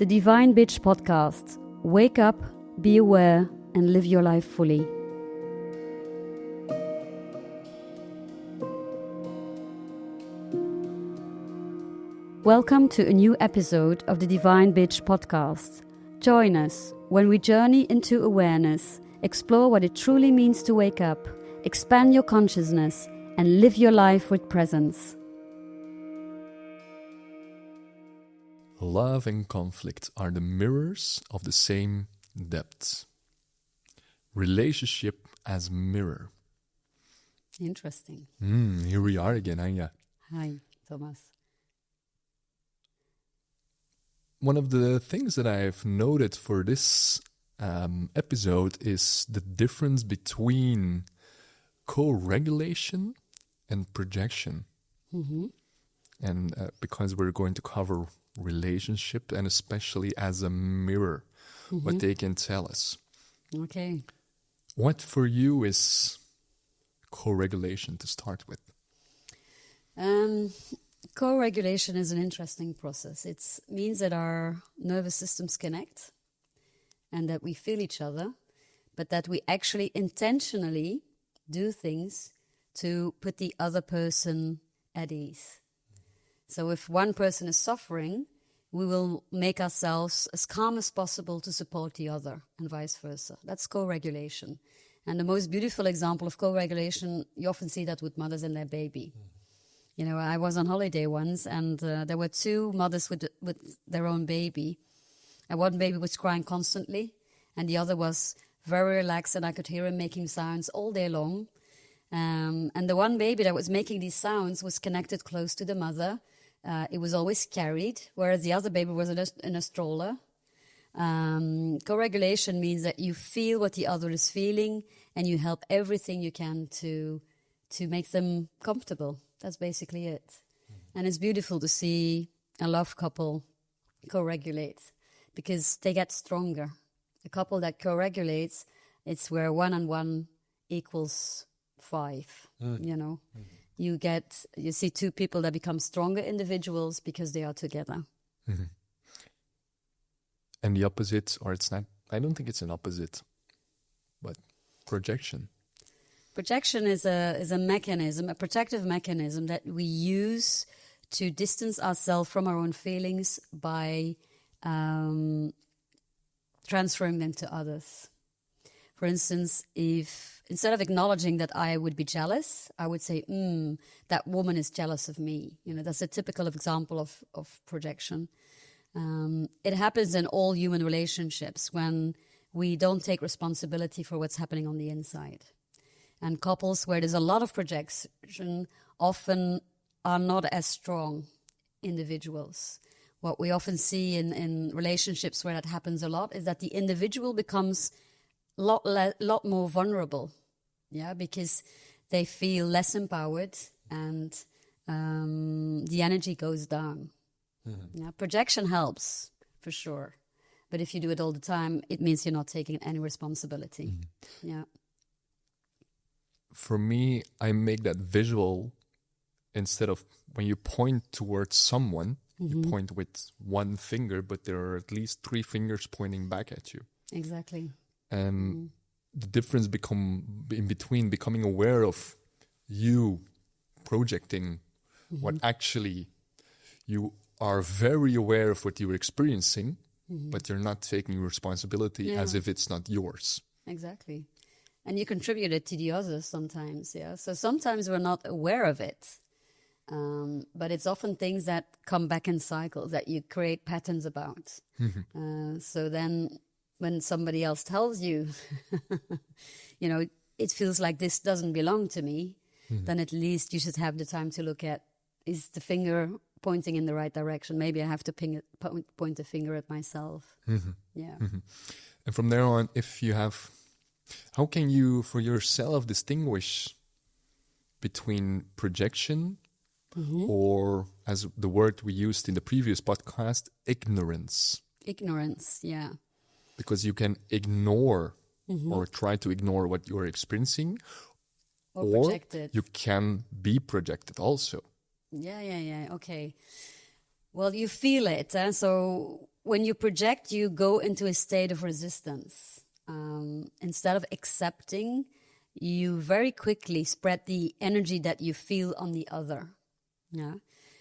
The Divine Bitch Podcast. Wake up, be aware, and live your life fully. Welcome to a new episode of the Divine Bitch Podcast. Join us when we journey into awareness, explore what it truly means to wake up, expand your consciousness, and live your life with presence. Love and conflict are the mirrors of the same depth. Relationship as mirror. Interesting. Here we are again, Anja. Hi, Thomas. One of the things that I've noted for this episode is the difference between co-regulation and projection. Mm-hmm. And because we're going to cover relationship and especially as a mirror, what they can tell us. Okay. What for you is co-regulation to start with? Co-regulation is an interesting process. It means that our nervous systems connect and that we feel each other, but that we actually intentionally do things to put the other person at ease. So if one person is suffering, we will make ourselves as calm as possible to support the other, and vice versa. That's co-regulation. And the most beautiful example of co-regulation, you often see that with mothers and their baby. You know, I was on holiday once, and there were two mothers with their own baby. And one baby was crying constantly, and the other was very relaxed, and I could hear him making sounds all day long. And the one baby that was making these sounds was connected close to the mother. It was always carried, whereas the other baby was in a stroller. Co-regulation means that you feel what the other is feeling, and you help everything you can to make them comfortable. That's basically it. And it's beautiful to see a love couple co-regulate because they get stronger. A couple that co-regulates, it's where 1 and 1 equals 5, you know. You see two people that become stronger individuals because they are together. Mm-hmm. And the opposite, or it's not, I don't think it's an opposite, but projection. Projection is a mechanism, a protective mechanism that we use to distance ourselves from our own feelings by transferring them to others. For instance, if instead of acknowledging that I would be jealous, I would say, that woman is jealous of me. You know, that's a typical example of projection. It happens in all human relationships when we don't take responsibility for what's happening on the inside. And couples where there's a lot of projection often are not as strong individuals. What we often see in relationships where that happens a lot is that the individual becomes lot more vulnerable, because they feel less empowered and the energy goes down. Mm-hmm. Yeah, projection helps for sure, but if you do it all the time, it means you're not taking any responsibility. Mm-hmm. Yeah. For me, I make that visual instead of when you point towards someone, you point with one finger, but there are at least 3 fingers pointing back at you. Exactly. And the difference in between becoming aware of you projecting what actually you are very aware of what you're experiencing, but you're not taking responsibility as if it's not yours. Exactly. And you contribute it to the others sometimes, So sometimes we're not aware of it. But it's often things that come back in cycles that you create patterns about. So then when somebody else tells you, it feels like this doesn't belong to me, then at least you should have the time to look at, is the finger pointing in the right direction? Maybe I have to point the finger at myself. Yeah. And from there on, how can you, for yourself, distinguish between projection or, as the word we used in the previous podcast, ignorance? Ignorance, yeah. Because you can ignore or try to ignore what you're experiencing, or projected. You can be projected also. Yeah. Okay. Well, you feel it. So when you project, you go into a state of resistance. Instead of accepting, you very quickly spread the energy that you feel on the other. Yeah.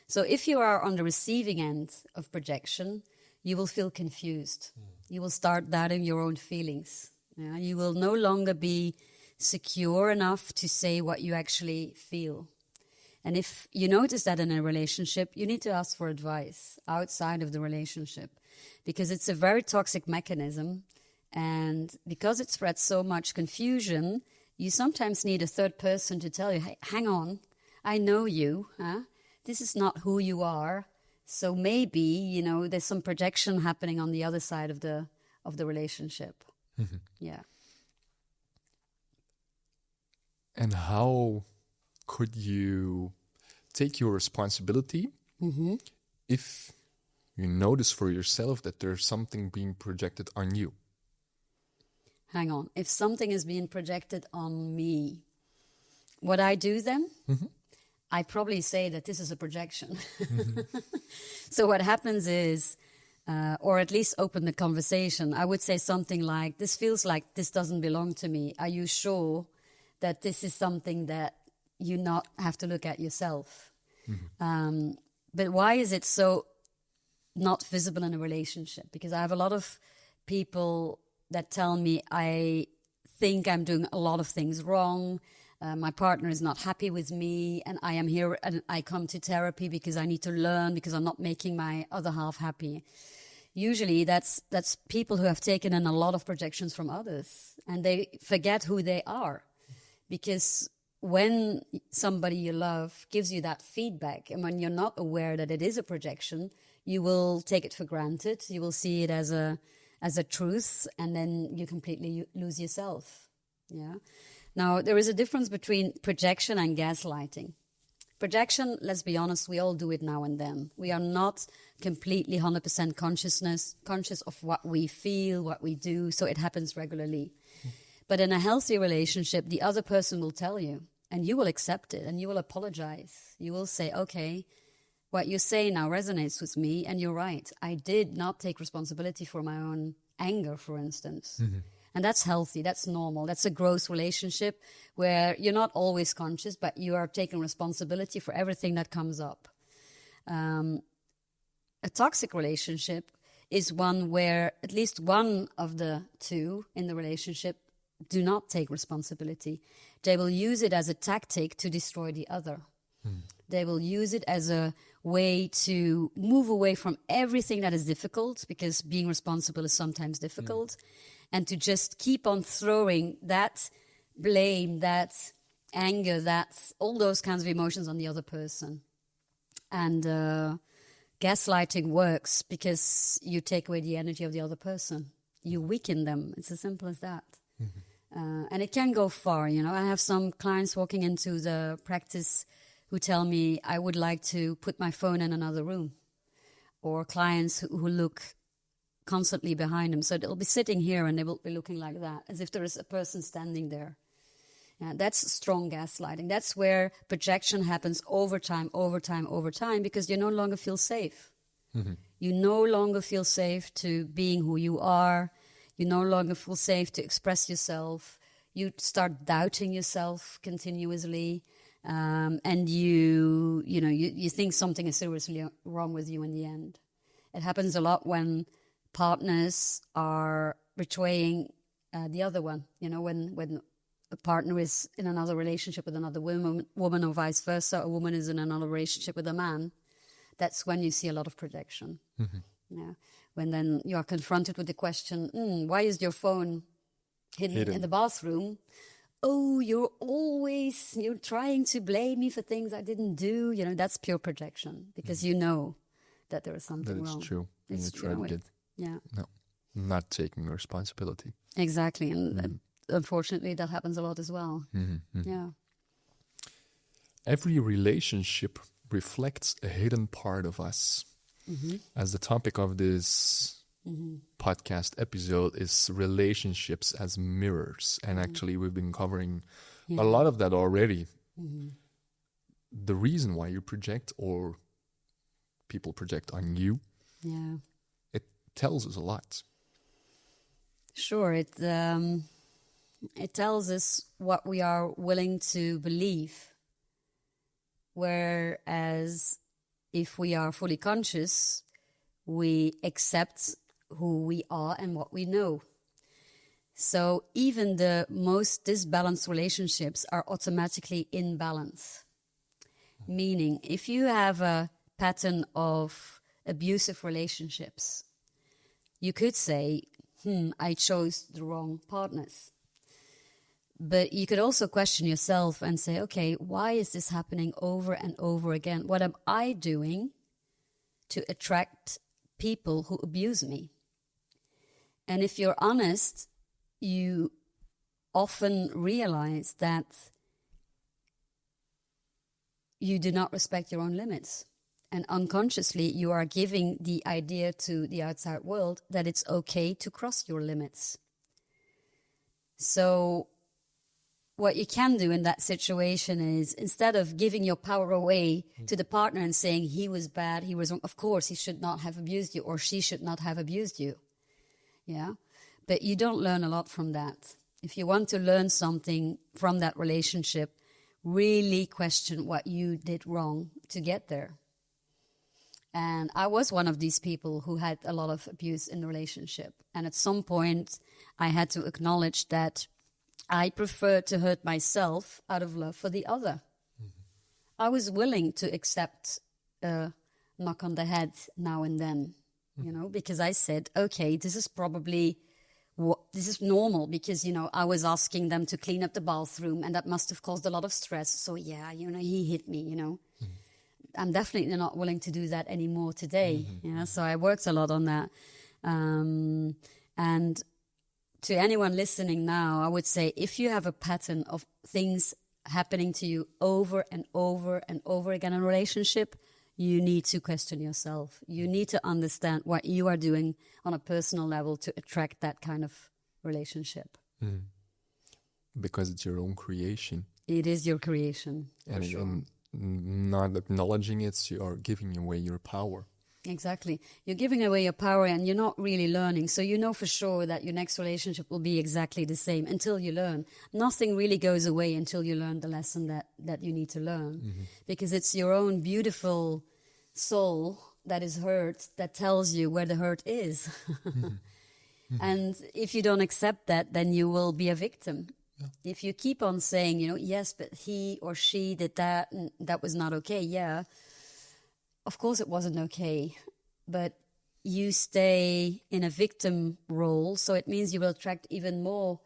So if you are on the receiving end of projection, you will feel confused. You will start doubting your own feelings. Yeah. You will no longer be secure enough to say what you actually feel. And if you notice that in a relationship, you need to ask for advice outside of the relationship, because it's a very toxic mechanism. And because it spreads so much confusion, you sometimes need a third person to tell you, hey, hang on, I know you. Huh? This is not who you are. So maybe, there's some projection happening on the other side of the relationship. Mm-hmm. Yeah. And how could you take your responsibility if you notice for yourself that there's something being projected on you? Hang on. If something is being projected on me, what I do then? I probably say that this is a projection. So what happens is, or at least open the conversation, I would say something like, this feels like this doesn't belong to me. Are you sure that this is something that you not have to look at yourself? But why is it so not visible in a relationship? Because I have a lot of people that tell me, I think I'm doing a lot of things wrong. My partner is not happy with me, and I am here and I come to therapy because I need to learn, because I'm not making my other half happy. Usually that's people who have taken in a lot of projections from others, and they forget who they are. Because when somebody you love gives you that feedback, and when you're not aware that it is a projection, you will take it for granted. You will see it as a truth, and then you completely lose yourself. Yeah. Now, there is a difference between projection and gaslighting. Projection, let's be honest, we all do it now and then. We are not completely 100% conscious of what we feel, what we do, so it happens regularly. But in a healthy relationship, the other person will tell you, and you will accept it, and you will apologize. You will say, okay, what you say now resonates with me, and you're right. I did not take responsibility for my own anger, for instance. And that's healthy, that's normal. That's a growth relationship where you're not always conscious, but you are taking responsibility for everything that comes up. A toxic relationship is one where at least one of the two in the relationship do not take responsibility. They will use it as a tactic to destroy the other. They will use it as a way to move away from everything that is difficult, because being responsible is sometimes difficult, and to just keep on throwing that blame, that anger, that all those kinds of emotions on the other person. And gaslighting works because you take away the energy of the other person. You weaken them. It's as simple as that. And it can go far. I have some clients walking into the practice who tell me, I would like to put my phone in another room. Or clients who look constantly behind them. So they'll be sitting here and they will be looking like that, as if there is a person standing there. That's strong gaslighting. That's where projection happens over time, because you no longer feel safe. You no longer feel safe to being who you are. You no longer feel safe to express yourself. You start doubting yourself continuously. And you think something is seriously wrong with you in the end. It happens a lot when partners are betraying the other one. When a partner is in another relationship with another woman, or vice versa, a woman is in another relationship with a man. That's when you see a lot of projection. Yeah. When then you are confronted with the question, why is your phone hidden in the bathroom? Oh, you're trying to blame me for things I didn't do. That's pure projection, because you know that there is something wrong. That is true. And you try to get, not taking responsibility. Exactly. And unfortunately, that happens a lot as well. Yeah. Every relationship reflects a hidden part of us. As the topic of this podcast episode is relationships as mirrors. And actually, we've been covering a lot of that already. The reason why you project, or people project on you, tells us a lot. Sure, it tells us what we are willing to believe. Whereas if we are fully conscious, we accept who we are and what we know. So even the most disbalanced relationships are automatically in balance. Meaning, if you have a pattern of abusive relationships, you could say, I chose the wrong partners. But you could also question yourself and say, okay, why is this happening over and over again? What am I doing to attract people who abuse me? And if you're honest, you often realize that you do not respect your own limits. And unconsciously, you are giving the idea to the outside world that it's okay to cross your limits. So what you can do in that situation is, instead of giving your power away to the partner and saying he was bad, he was wrong, of course he should not have abused you, or she should not have abused you. Yeah, but you don't learn a lot from that. If you want to learn something from that relationship, really question what you did wrong to get there. And I was one of these people who had a lot of abuse in the relationship. And at some point, I had to acknowledge that I preferred to hurt myself out of love for the other. Mm-hmm. I was willing to accept a knock on the head now and then, you know, because I said, okay, this is probably this is normal, because, you know, I was asking them to clean up the bathroom and that must have caused a lot of stress. So, yeah, you know, he hit me, you know. Mm-hmm. I'm definitely not willing to do that anymore today. Mm-hmm. You know, so I worked a lot on that. And to anyone listening now, I would say, if you have a pattern of things happening to you over and over and over again in a relationship, you need to question yourself. You need to understand what you are doing on a personal level to attract that kind of relationship. Mm. Because it's your own creation. It is your creation. And, sure. And not acknowledging it, you are giving away your power. Exactly. You're giving away your power and you're not really learning. So you know for sure that your next relationship will be exactly the same until you learn. Nothing really goes away until you learn the lesson that you need to learn. Mm-hmm. Because it's your own beautiful soul that is hurt that tells you where the hurt is. Mm-hmm. Mm-hmm. And if you don't accept that, then you will be a victim. Yeah. If you keep on saying, you know, yes, but he or she did that and that was not okay. Yeah. Of course it wasn't okay, but you stay in a victim role, so it means you will attract even more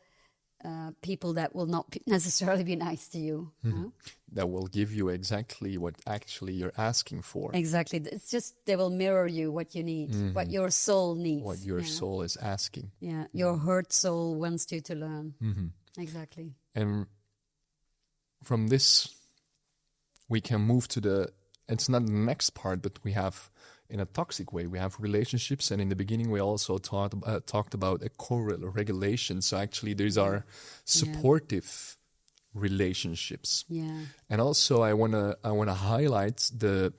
people that will not necessarily be nice to you. Mm-hmm. Huh? That will give you exactly what actually you're asking for. Exactly. It's just they will mirror you what you need, mm-hmm. what your soul needs. What your soul is asking. Yeah, your hurt soul wants you to learn. Mm-hmm. Exactly. And from this, we can move to it's not the next part, but we have, in a toxic way, we have relationships. And in the beginning, we also talked about a co-regulation. So actually, these are supportive relationships. Yeah. And also, I wanna highlight the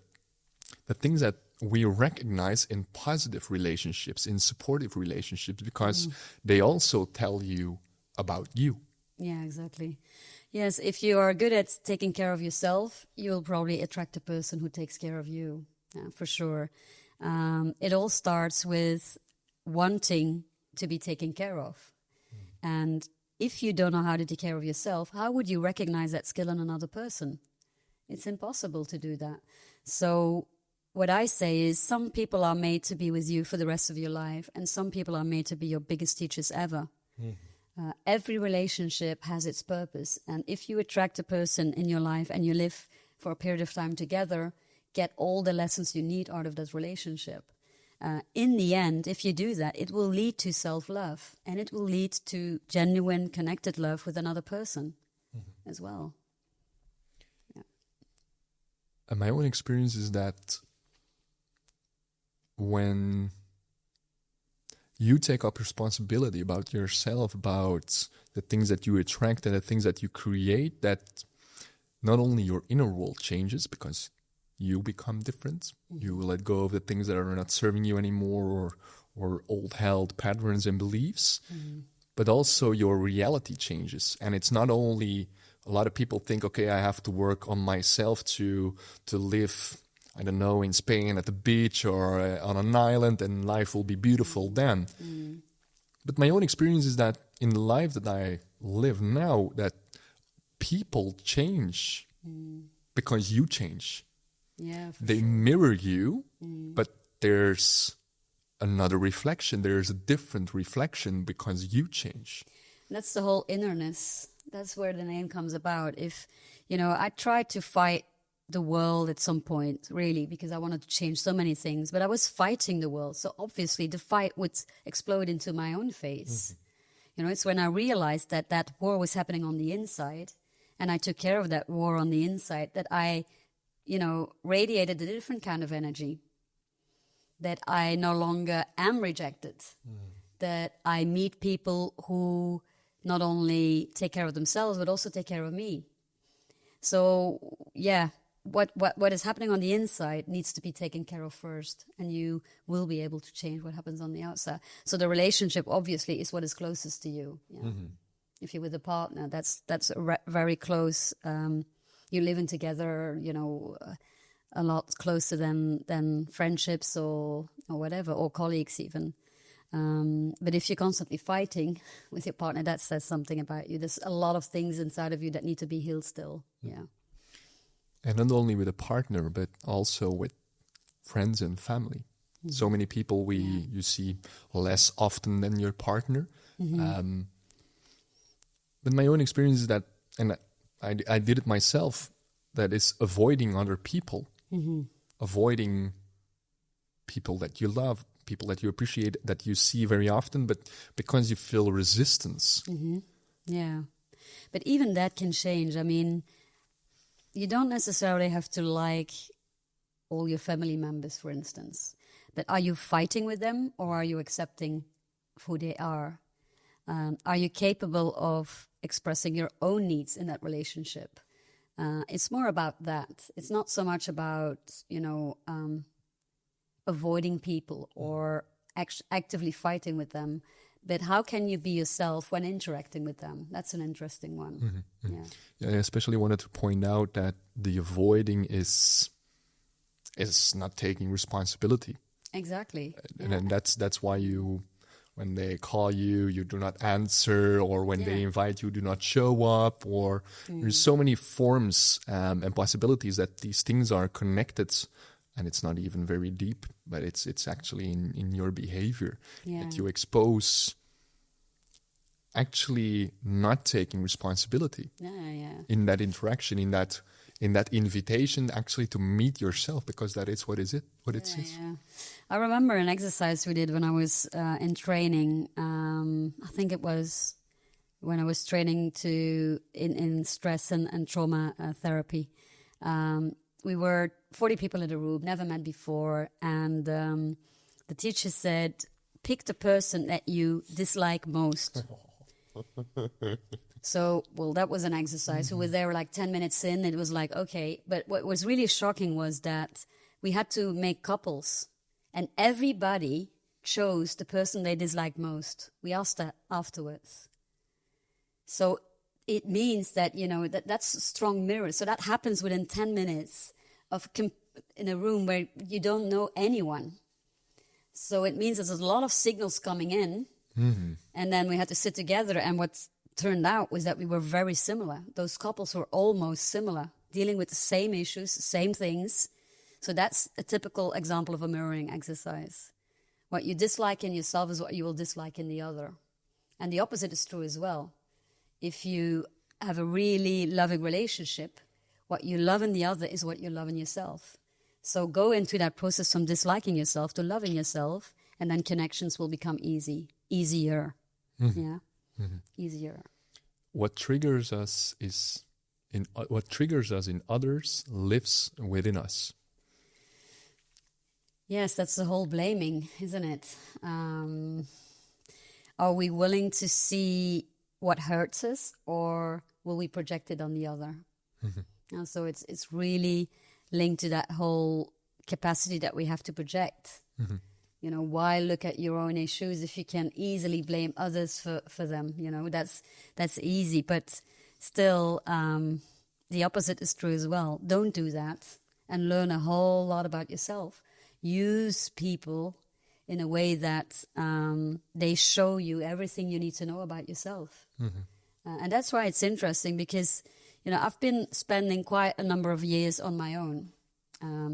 things that we recognize in positive relationships, in supportive relationships, because they also tell you about you. Yeah, exactly. Yes, if you are good at taking care of yourself, you will probably attract a person who takes care of you, for sure. It all starts with wanting to be taken care of. And if you don't know how to take care of yourself, how would you recognize that skill in another person? It's impossible to do that. So what I say is, some people are made to be with you for the rest of your life, and some people are made to be your biggest teachers ever. Mm. Every relationship has its purpose. And if you attract a person in your life and you live for a period of time together, get all the lessons you need out of that relationship. In the end, if you do that, it will lead to self-love, and it will lead to genuine connected love with another person as well. Yeah. And my own experience is that when you take up responsibility about yourself, about the things that you attract and the things that you create, that not only your inner world changes because you become different, you let go of the things that are not serving you anymore, or old held patterns and beliefs, but also your reality changes. And it's not only, a lot of people think, okay, I have to work on myself to live, I don't know, in Spain at the beach or on an island, and life will be beautiful then. But my own experience is that in the life that I live now, that people change because you change. Yeah, They mirror you, but there's another reflection. There's a different reflection because you change. That's the whole innerness. That's where the name comes about. If, I tried to fight the world at some point, really, because I wanted to change so many things, but I was fighting the world. So obviously the fight would explode into my own face. It's when I realized that war was happening on the inside, and I took care of that war on the inside, that I, radiated a different kind of energy, that I no longer am rejected, that I meet people who not only take care of themselves, but also take care of me. So, yeah, what is happening on the inside needs to be taken care of first, and you will be able to change what happens on the outside. So the relationship, obviously, is what is closest to you. Yeah. If you're with a partner, that's very close. You're living together, a lot closer than friendships or whatever, or colleagues even. But if you're constantly fighting with your partner, that says something about you. There's a lot of things inside of you that need to be healed still. Yeah. And not only with a partner, but also with friends and family. So many people you see less often than your partner. But my own experience is that, and I did it myself, that is avoiding other people, avoiding people that you love, people that you appreciate, that you see very often, but because you feel resistance. Yeah. But even that can change. I mean, you don't necessarily have to like all your family members, for instance. But are you fighting with them, or are you accepting who they are? Are you capable of expressing your own needs in that relationship? It's more about that. It's not so much about, avoiding people or actively fighting with them, but how can you be yourself when interacting with them? That's an interesting one. Yeah, I especially wanted to point out that the avoiding is not taking responsibility. Exactly. And then that's why when they call you, you do not answer, or when they invite you, do not show up, or there's so many forms and possibilities that these things are connected, and it's not even very deep, but it's actually in your behavior that you expose actually not taking responsibility in that interaction, in that invitation actually to meet yourself, because that is what it is. Yeah. I remember an exercise we did when I was in training. I think it was when I was training in stress and trauma therapy. We were 40 people in the room, never met before, and the teacher said, pick the person that you dislike most. So, that was an exercise. We were there like 10 minutes in. It was like, okay. But what was really shocking was that we had to make couples, and everybody chose the person they disliked most. We asked that afterwards. So it means that, that's a strong mirror. So that happens within 10 minutes in a room where you don't know anyone. So it means there's a lot of signals coming in. And then we had to sit together, and what turned out was that we were very similar. Those couples were almost similar, dealing with the same issues, same things. So that's a typical example of a mirroring exercise. What you dislike in yourself is what you will dislike in the other. And the opposite is true as well. If you have a really loving relationship, what you love in the other is what you love in yourself. So go into that process from disliking yourself to loving yourself, and then connections will become easier. Easier. What triggers us in others lives within us. Yes, that's the whole blaming, isn't it? Are we willing to see what hurts us, or will we project it on the other? And so it's really linked to that whole capacity that we have to project. You know, why look at your own issues if you can easily blame others for them? You know, that's easy, but still, the opposite is true as well. Don't do that, and learn a whole lot about yourself. Use people in a way that they show you everything you need to know about yourself. And that's why it's interesting, because, you know, I've been spending quite a number of years on my own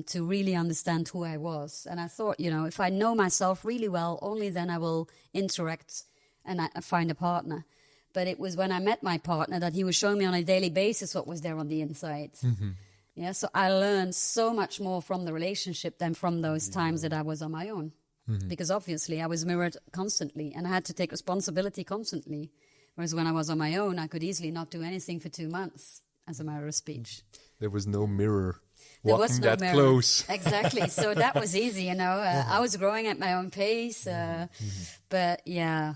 to really understand who I was. And I thought, you know, if I know myself really well, only then I will interact and I find a partner. But it was when I met my partner that he was showing me on a daily basis what was there on the inside. Yeah, so I learned so much more from the relationship than from those times that I was on my own. Because obviously I was mirrored constantly and I had to take responsibility constantly. Whereas when I was on my own, I could easily not do anything for 2 months, as a matter of speech. There was no mirror There was walking no that mirror. close. Exactly. So that was easy, you know. I was growing at my own pace. But yeah.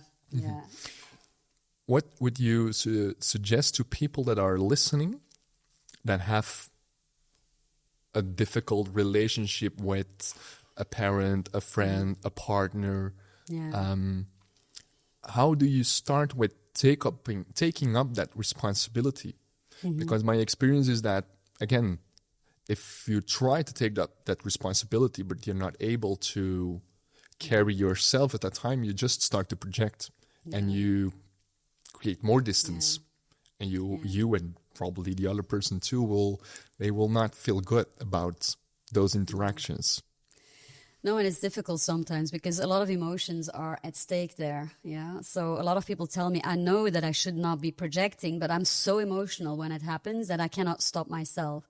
What would you suggest to people that are listening that have a difficult relationship with a parent, a friend, a partner? Yeah. How do you start with taking up that responsibility? Because my experience is that, again, if you try to take that responsibility, but you're not able to carry yourself at that time, you just start to project and you create more distance. And you and probably the other person too will not feel good about those interactions. No, and it's difficult sometimes because a lot of emotions are at stake there. Yeah. So a lot of people tell me, I know that I should not be projecting, but I'm so emotional when it happens that I cannot stop myself.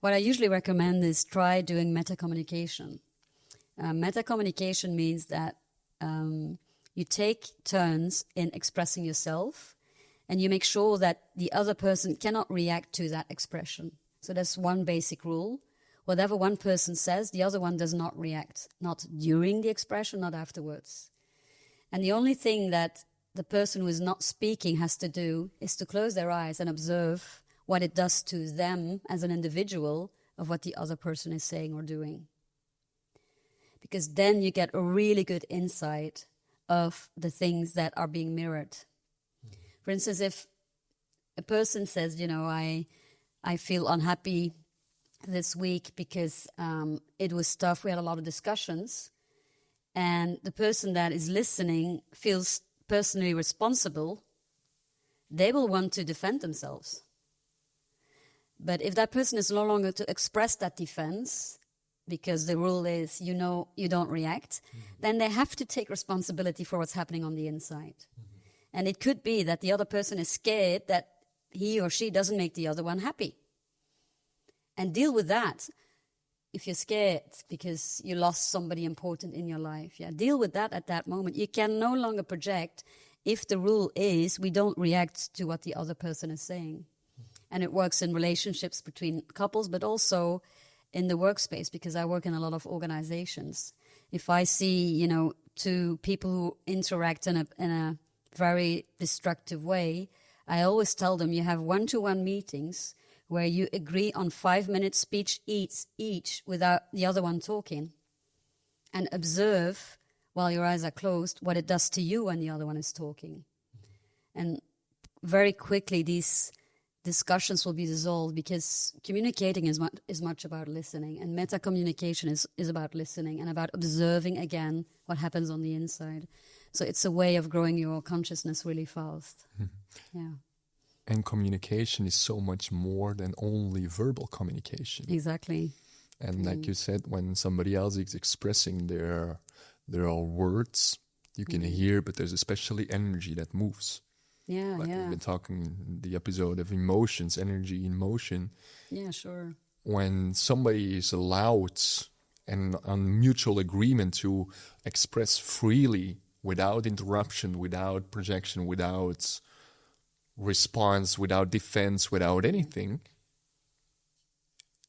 What I usually recommend is try doing meta-communication. Meta-communication means that you take turns in expressing yourself and you make sure that the other person cannot react to that expression. So that's one basic rule. Whatever one person says, the other one does not react, not during the expression, not afterwards. And the only thing that the person who is not speaking has to do is to close their eyes and observe what it does to them as an individual of what the other person is saying or doing. Because then you get a really good insight of the things that are being mirrored. For instance, if a person says, you know, I feel unhappy this week because it was tough, we had a lot of discussions, and the person that is listening feels personally responsible, they will want to defend themselves. But if that person is no longer to express that defense, because the rule is, you know, you don't react, then they have to take responsibility for what's happening on the inside. And it could be that the other person is scared that he or she doesn't make the other one happy. And deal with that. If you're scared because you lost somebody important in your life, deal with that at that moment. You can no longer project if the rule is we don't react to what the other person is saying. And it works in relationships between couples, but also in the workspace, because I work in a lot of organizations. If I see, you know, two people who interact in a very destructive way, I always tell them you have one-to-one meetings where you agree on 5-minute speech each without the other one talking, and observe while your eyes are closed what it does to you when the other one is talking. And very quickly these discussions will be dissolved, because communicating is much about listening, and meta-communication is about listening and about observing again what happens on the inside. So it's a way of growing your consciousness really fast. Yeah. And communication is so much more than only verbal communication. Exactly. And like you said, when somebody else is expressing their words, you can hear, but there's especially energy that moves. Yeah, like we've been talking in the episode of emotions, energy in motion. Yeah, sure. When somebody is allowed and on mutual agreement to express freely, without interruption, without projection, without response, without defense, without anything,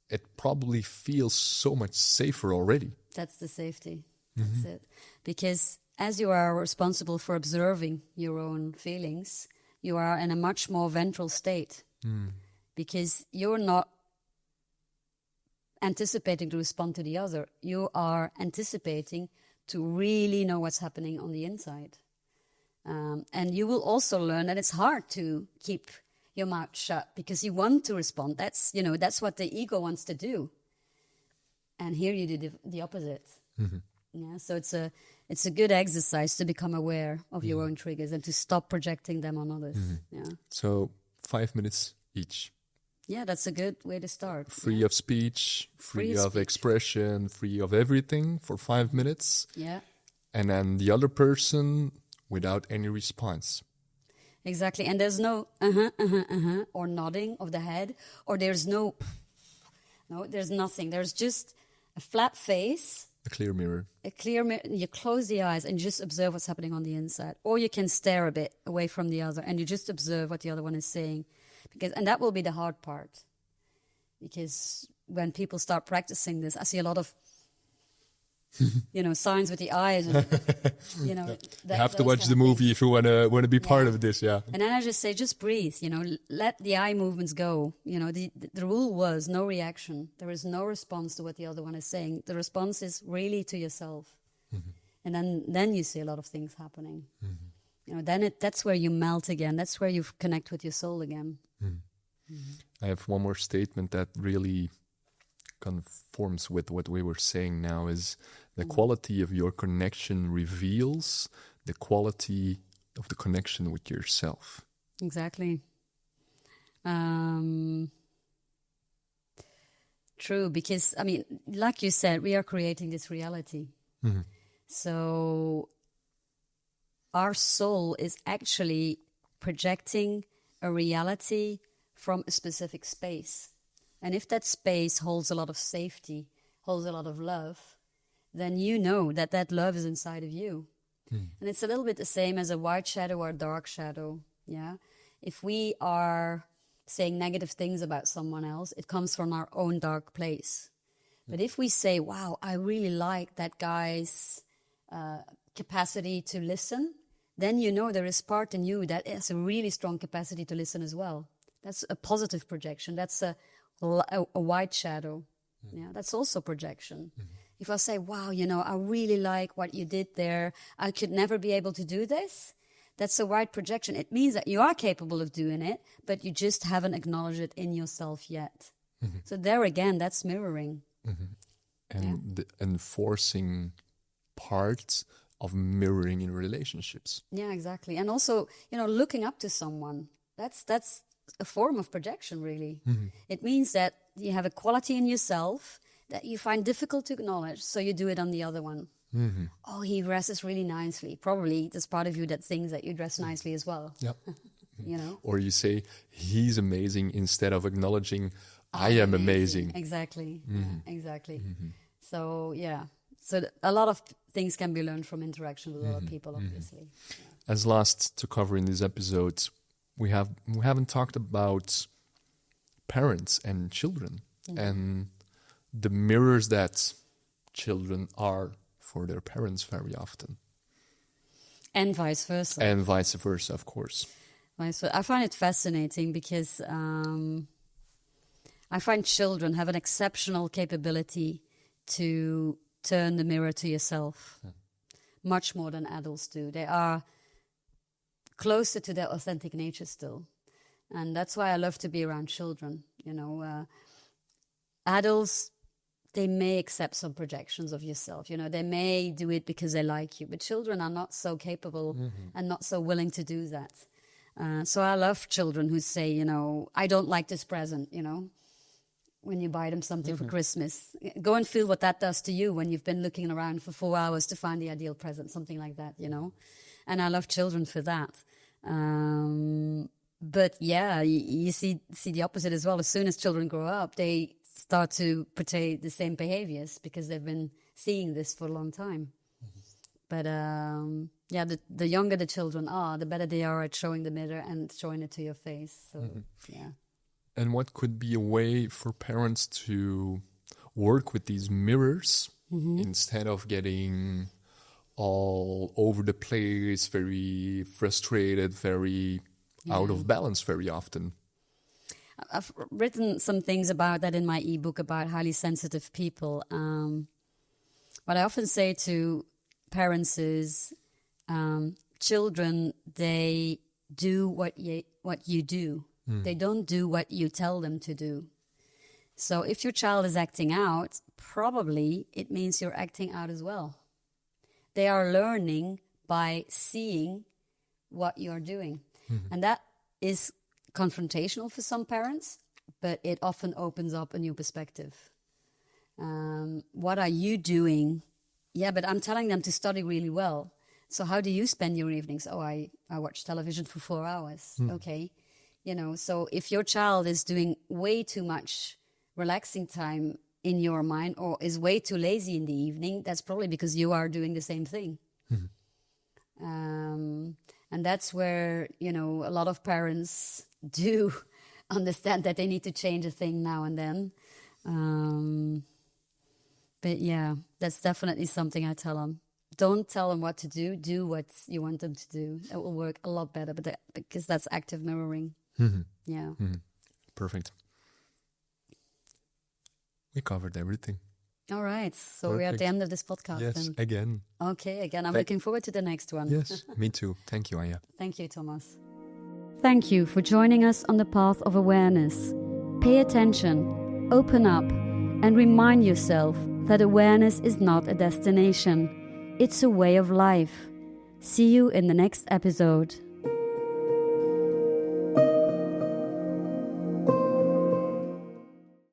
it probably feels so much safer already. That's the safety. That's it. Because as you are responsible for observing your own feelings, you are in a much more ventral state. Because you're not anticipating to respond to the other. You are anticipating to really know what's happening on the inside. And you will also learn that it's hard to keep your mouth shut because you want to respond. That's what the ego wants to do. And here you do the opposite. Yeah, so it's a good exercise to become aware of your own triggers and to stop projecting them on others. Yeah. So 5 minutes each. Yeah, that's a good way to start. Free of speech, free of expression, free of everything for 5 minutes. Yeah. And then the other person without any response. Exactly. And there's no or nodding of the head, or there's there's nothing. There's just a flat face. A clear mirror. A clear mirror. You close the eyes and just observe what's happening on the inside. Or you can stare a bit away from the other and you just observe what the other one is saying. And that will be the hard part. Because when people start practicing this, I see a lot of signs with the eyes. And, you have to watch the movie if you want to be part of this, yeah. And then I just say, just breathe, let the eye movements go. The rule was no reaction. There is no response to what the other one is saying. The response is really to yourself. And then you see a lot of things happening. Then that's where you melt again. That's where you connect with your soul again. I have one more statement that really conforms with what we were saying now, is the quality of your connection reveals the quality of the connection with yourself. Exactly. True, because, like you said, we are creating this reality. So our soul is actually projecting a reality from a specific space. And if that space holds a lot of safety, holds a lot of love, then you know that love is inside of you. And it's a little bit the same as a white shadow or a dark shadow. Yeah. If we are saying negative things about someone else, it comes from our own dark place. But if we say, wow, I really like that guy's capacity to listen, then you know there is part in you that has a really strong capacity to listen as well. That's a positive projection. That's a white shadow. Yeah, that's also projection. If I say, wow, I really like what you did there. I could never be able to do this. That's a white projection. It means that you are capable of doing it, but you just haven't acknowledged it in yourself yet. So there again, that's mirroring. And the enforcing parts of mirroring in relationships. Yeah, exactly. And also, looking up to someone. That's a form of projection, really. It means that you have a quality in yourself that you find difficult to acknowledge, so you do it on the other one. Oh, he dresses really nicely. Probably there's part of you that thinks that you dress nicely as well. Yep. Or you say, he's amazing, instead of acknowledging, I am amazing. Exactly. Yeah, exactly. So, yeah. So a lot of things can be learned from interaction with other people, obviously. Yeah. As last to cover in this episode, we haven't talked about parents and children and the mirrors that children are for their parents very often. And vice versa. And vice versa, of course. I find it fascinating because I find children have an exceptional capability to turn the mirror to yourself, much more than adults do. They are closer to their authentic nature still. And that's why I love to be around children. Adults, they may accept some projections of yourself. They may do it because they like you. But children are not so capable and not so willing to do that. So I love children who say, I don't like this present, when you buy them something for Christmas. Go and feel what that does to you when you've been looking around for 4 hours to find the ideal present, something like that, And I love children for that. But yeah, you see the opposite as well. As soon as children grow up, they start to portray the same behaviors because they've been seeing this for a long time. But the younger the children are, the better they are at showing the mirror and showing it to your face. So, yeah. And what could be a way for parents to work with these mirrors instead of getting all over the place, very frustrated, very out of balance very often? I've written some things about that in my ebook about highly sensitive people. What I often say to parents is children, they do what you do. They don't do what you tell them to do. So if your child is acting out, probably it means you're acting out as well. They are learning by seeing what you're doing. And that is confrontational for some parents, but it often opens up a new perspective. What are you doing? Yeah, but I'm telling them to study really well. So how do you spend your evenings? Oh, I watch television for 4 hours. Okay. You know, so if your child is doing way too much relaxing time in your mind or is way too lazy in the evening, that's probably because you are doing the same thing. And that's where, you know, a lot of parents do understand that they need to change a thing now and then. But yeah, that's definitely something I tell them. Don't tell them what to do. Do what you want them to do. It will work a lot better, because that's active mirroring. Yeah. Perfect. We covered everything. All right. So we're at the end of this podcast. Yes, then. again. Okay, again. I'm looking forward to the next one. Yes, me too. Thank you, Anja. Thank you, Thomas. Thank you for joining us on the path of awareness. Pay attention, open up, and remind yourself that awareness is not a destination. It's a way of life. See you in the next episode.